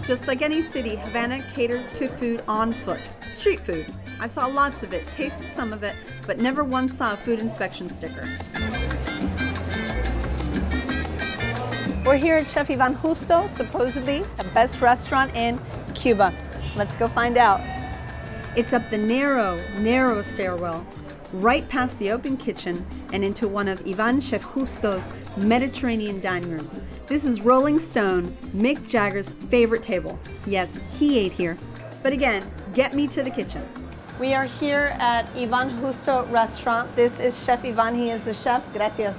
Just like any city, Havana caters to food on foot, street food. I saw lots of it, tasted some of it, but never once saw a food inspection sticker. We're here at Chef Yvan Justo, supposedly the best restaurant in Cuba. Let's go find out. It's up the narrow stairwell, right past the open kitchen and into one of Yvan Chef Justo's Mediterranean dining rooms. This is Rolling Stone, Mick Jagger's favorite table. Yes, he ate here. But again, get me to the kitchen. We are here at Yvan Justo restaurant. This is Chef Yvan. He is the chef. Gracias,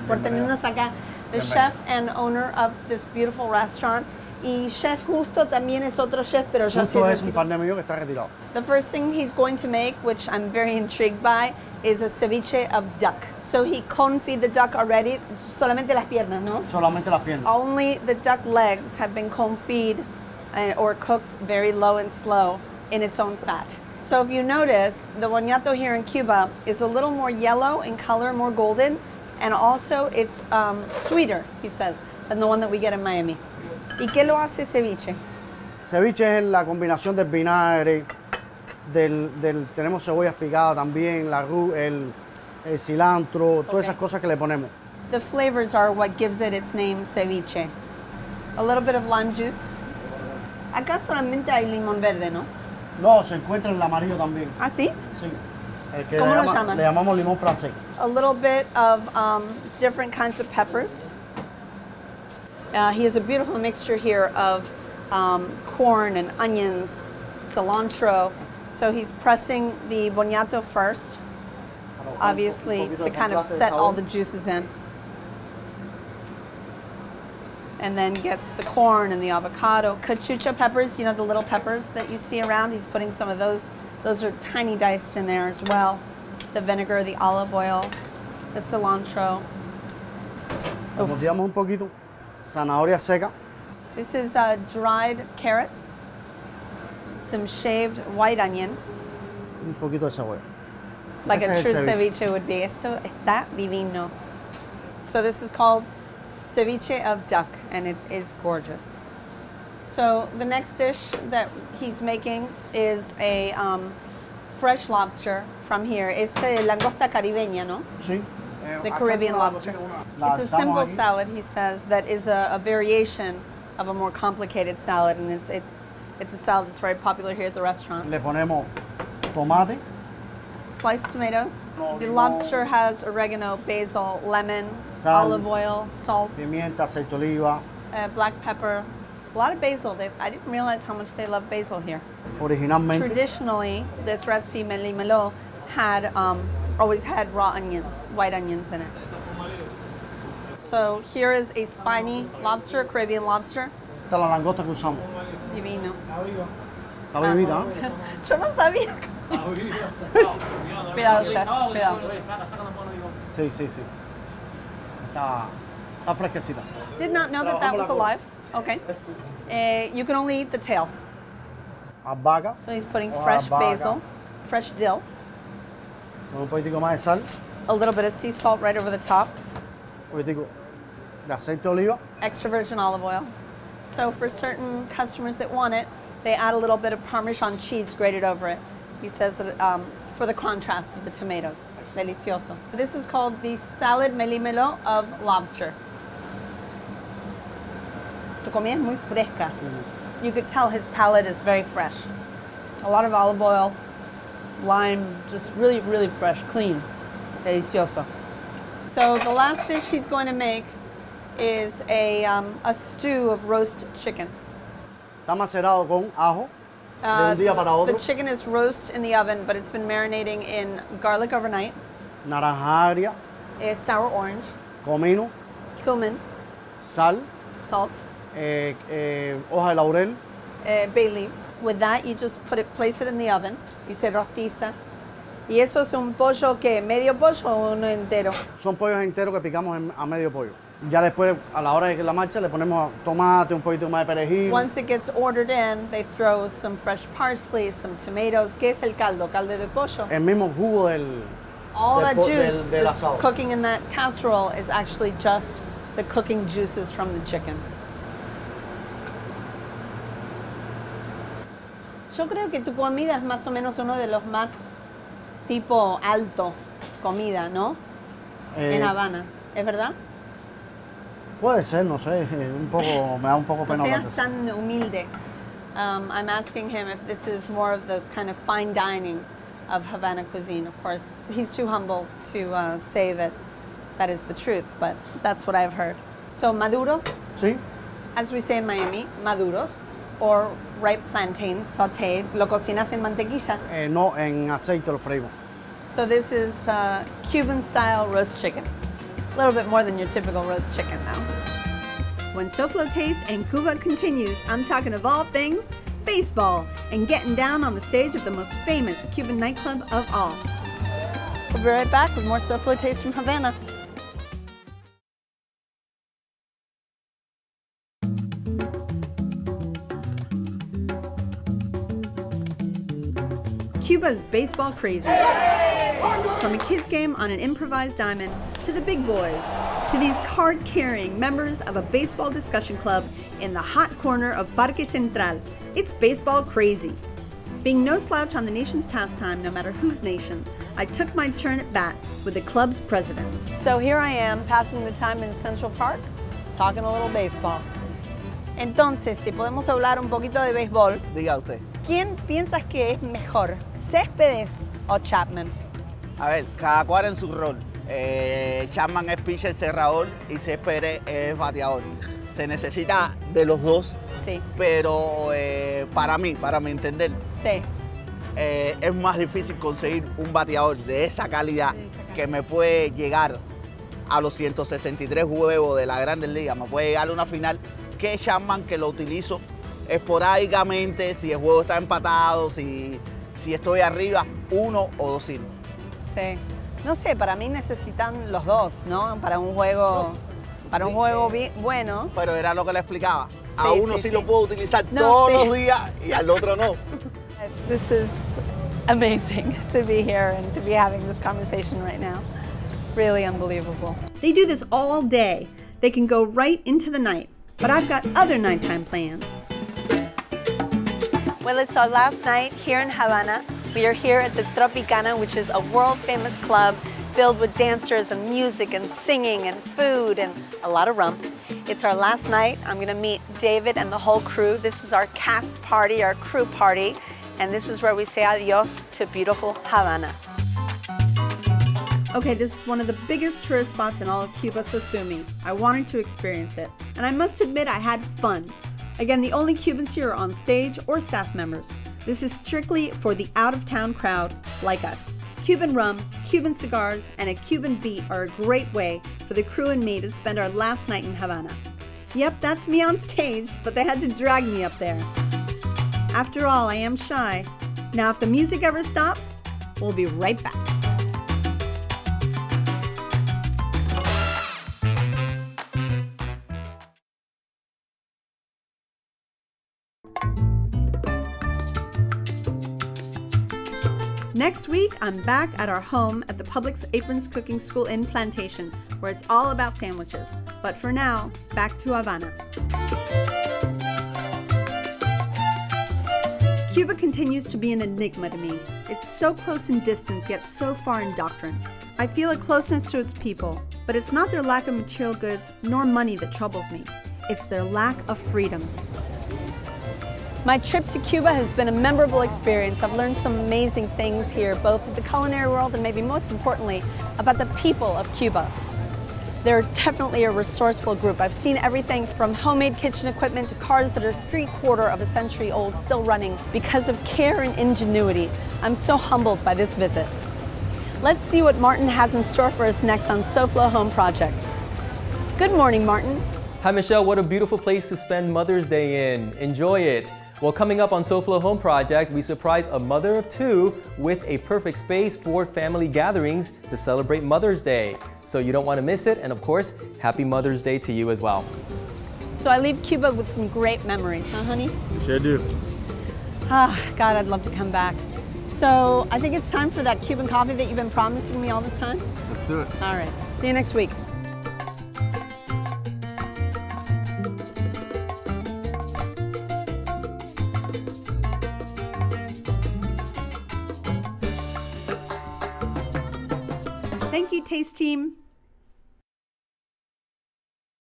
por tenernos acá. The chef and owner of this beautiful restaurant. Y Chef Justo también es otro chef, pero ya Justo es un partner mío que está retirado. The first thing he's going to make, which I'm very intrigued by, is a ceviche of duck. So he confit the duck already, solamente las piernas, ¿no? Solamente las piernas. Only the duck legs have been confit or cooked very low and slow in its own fat. So if you notice, the boñato here in Cuba is a little more yellow in color, more golden, and also it's sweeter, he says, than the one that we get in Miami. ¿Y qué lo hace ceviche? Ceviche es la combinación del vinagre, tenemos cebollas picadas también, el cilantro, todas esas cosas que le ponemos. The flavors are what gives it its name, ceviche. A little bit of lime juice. Acá solamente hay limón verde, ¿no? No, se encuentra el amarillo también. ¿Ah, sí? Sí. El que ¿Cómo lo llaman? Le llamamos limón francés. A little bit of different kinds of peppers. He has a beautiful mixture here of corn and onions, cilantro. So he's pressing the boñato first, obviously to kind of set all the juices in. And then gets the corn and the avocado. Cachucha peppers, you know, the little peppers that you see around, he's putting some of those. Those are tiny diced in there as well. The vinegar, the olive oil, the cilantro. Moldeamos un poquito. Zanahoria seca. This is dried carrots, some shaved white onion. Un poquito de cebolla. Like a true ceviche would be. Esto está divino. So this is called ceviche of duck, and it is gorgeous. So the next dish that he's making is a fresh lobster from here. Es langosta caribeña, ¿no? Sí. The Caribbean lobster. It's a simple salad, he says, that is a variation of a more complicated salad, and it's a salad that's very popular here at the restaurant. Le ponemos tomate. Sliced tomatoes. The lobster has oregano, basil, lemon, Sal, olive oil, salt, pimienta, aceite de oliva. Black pepper. A lot of basil. I didn't realize how much they love basil here. Originalmente. Traditionally, this recipe, meli melo, had always had raw onions, white onions in it. So here is a spiny lobster, Caribbean lobster. Esta es la langosta que usamos. Divino. Está vivita, ¿eh? Yo no sabía. Cuidado, chef, cuidado. Sí, sí, sí. Está fresquecita. Did not know that was alive. Okay. You can only eat the tail. Albahaca. So he's putting fresh basil, fresh dill. Un poquitico más de sal. A little bit of sea salt right over the top. Un poquitico de aceite de oliva. Extra virgin olive oil. So for certain customers that want it, they add a little bit of Parmesan cheese grated over it. He says that for the contrast of the tomatoes. Delicioso. This is called the salad melimelo of lobster. Tu comida es muy fresca. You could tell his palate is very fresh. A lot of olive oil, lime, just really, really fresh, clean. Delicioso. So the last dish he's going to make is a stew of roast chicken. Está macerado con ajo de un día para otro. The chicken is roast in the oven, but it's been marinating in garlic overnight. Naranja agria. Sour orange. Comino. Cumin. Sal. Salt. Hoja de laurel. Bay leaves. With that, you just place it in the oven. Y se rostiza. ¿Y eso es un pollo que medio pollo o uno entero? Son pollos enteros que picamos a medio pollo. Ya después, a la hora de que la marcha, le ponemos tomate, un poquito más de perejil. Once it gets ordered in, they throw some fresh parsley, some tomatoes. ¿Qué es el caldo? ¿Caldo de pollo? El mismo jugo del All that juice del that's asado. cooking in that casserole is actually just the cooking juices from the chicken. Yo creo que tu comida es más o menos uno de los más tipo alto comida, ¿no? En Habana, ¿es verdad? Puede ser, no sé, me da un poco pena. No seas tan humilde. I'm asking him if this is more of the kind of fine dining of Havana cuisine. Of course, he's too humble to say that that is the truth, but that's what I've heard. So maduros, Sí, as we say in Miami, maduros, or ripe plantains sautéed, lo cocinas en mantequilla. no, en aceite lo freímos. So this is Cuban-style roast chicken. A little bit more than your typical roast chicken now. When SoFlo Taste and Cuba continues, I'm talking of all things baseball and getting down on the stage of the most famous Cuban nightclub of all. We'll be right back with more SoFlo Taste from Havana. Cuba's baseball crazy. From a kid's game on an improvised diamond, to the big boys, to these card-carrying members of a baseball discussion club in the hot corner of Parque Central, it's baseball crazy. Being no slouch on the nation's pastime, no matter whose nation, I took my turn at bat with the club's president. So here I am, passing the time in Central Park, talking a little baseball. Entonces, si podemos hablar un poquito de béisbol. Diga usted. ¿Quién piensas que es mejor, Céspedes o Chapman? A ver, cada cual en su rol. Chapman es pitcher cerrador y Céspedes es bateador. Se necesita de los dos, Sí, pero para mi entender, sí. es más difícil conseguir un bateador de esa calidad que me puede llegar a los 163 juegos de la Grandes Ligas, me puede llegar a una final, que Chapman, que lo utilizo esporádicamente, si el juego está empatado, si estoy arriba, 1 o 2 hilos. Sí. No sé, para mí necesitan los dos, ¿no? Para un juego, bueno. Pero era lo que le explicaba. A Sí, uno sí, sí sí. lo puedo utilizar No, todos sí. los días y al otro no. This is amazing to be here and to be having this conversation right now. Really unbelievable. They do this all day. They can go right into the night. But I've got other nighttime plans. Well, it's our last night here in Havana. We are here at the Tropicana, which is a world-famous club filled with dancers and music and singing and food and a lot of rum. It's our last night. I'm going to meet David and the whole crew. This is our cast party, our crew party, and this is where we say adios to beautiful Havana. Okay, this is one of the biggest tourist spots in all of Cuba, so sue me. I wanted to experience it, and I must admit I had fun. Again, the only Cubans here are on stage or staff members. This is strictly for the out-of-town crowd like us. Cuban rum, Cuban cigars, and a Cuban beat are a great way for the crew and me to spend our last night in Havana. Yep, that's me on stage, but they had to drag me up there. After all, I am shy. Now, if the music ever stops, we'll be right back. Next week, I'm back at our home at the Publix Aprons Cooking School in Plantation, where it's all about sandwiches. But for now, back to Havana. Cuba continues to be an enigma to me. It's so close in distance, yet so far in doctrine. I feel a closeness to its people, but it's not their lack of material goods nor money that troubles me. It's their lack of freedoms. My trip to Cuba has been a memorable experience. I've learned some amazing things here, both of the culinary world and maybe most importantly, about the people of Cuba. They're definitely a resourceful group. I've seen everything from homemade kitchen equipment to cars that are 3/4 of a century old still running because of care and ingenuity. I'm so humbled by this visit. Let's see what Martin has in store for us next on SoFlo Home Project. Good morning, Martin. Hi Michelle, what a beautiful place to spend Mother's Day in. Enjoy it. Well, coming up on SoFlo Home Project, we surprise a mother of two with a perfect space for family gatherings to celebrate Mother's Day. So you don't want to miss it, and of course, happy Mother's Day to you as well. So I leave Cuba with some great memories, huh, honey? Sure do. Ah, God, I'd love to come back. So I think it's time for that Cuban coffee that you've been promising me all this time. Let's do it. All right, see you next week. Thank you, Taste Team.